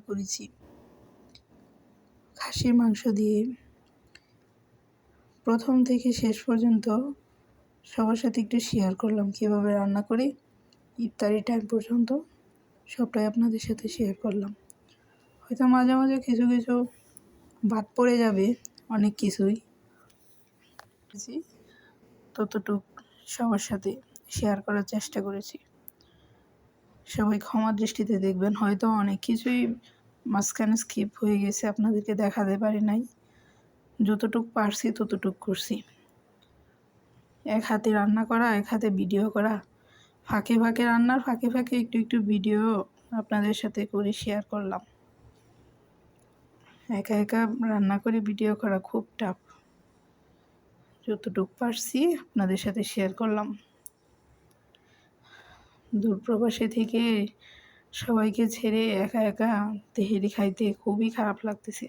করেছি খাসির মাংস দিয়ে। প্রথম থেকে শেষ পর্যন্ত সবার সাথে একটু শেয়ার করলাম কীভাবে রান্না করি। ইফতারি টাইম পর্যন্ত সবটাই আপনাদের সাথে শেয়ার করলাম। হয়তো মাঝে মাঝে কিছু কিছু বাদ পড়ে যাবে, অনেক কিছুই ততটুক সবার সাথে শেয়ার করার চেষ্টা করেছি। সবাই ক্ষমা দৃষ্টিতে দেখবেন, হয়তো অনেক কিছুই মাঝখানে স্কিপ হয়ে গেছে, আপনাদেরকে দেখাতে পারি নাই। যতটুক পারছি ততটুক করছি। এক হাতে রান্না করা, এক হাতে ভিডিও করা, ফাঁকে ফাঁকে রান্নার ফাঁকে ফাঁকে একটু একটু ভিডিও আপনাদের সাথে করে শেয়ার করলাম। একা একা রান্না করে ভিডিও করা খুব টাফ। যতটুক পারছি আপনাদের সাথে শেয়ার করলাম। দূরপ্রবাসে থেকে সবাইকে ছেড়ে একা একা তেহেরি খাইতে খুবই খারাপ লাগতেছে,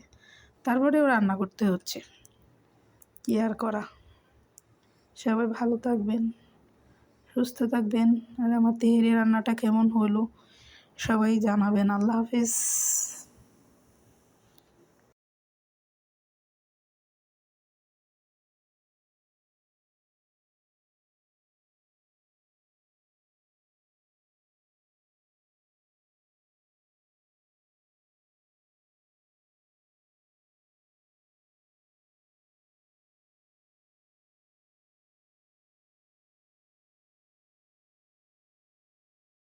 তারপরেও রান্না করতে হচ্ছে, কি আর করা। সবাই ভালো থাকবেন, সুস্থ থাকবেন, আর আমার তেহেরি রান্নাটা কেমন হলো সবাই জানাবেন। আল্লাহ হাফেজ।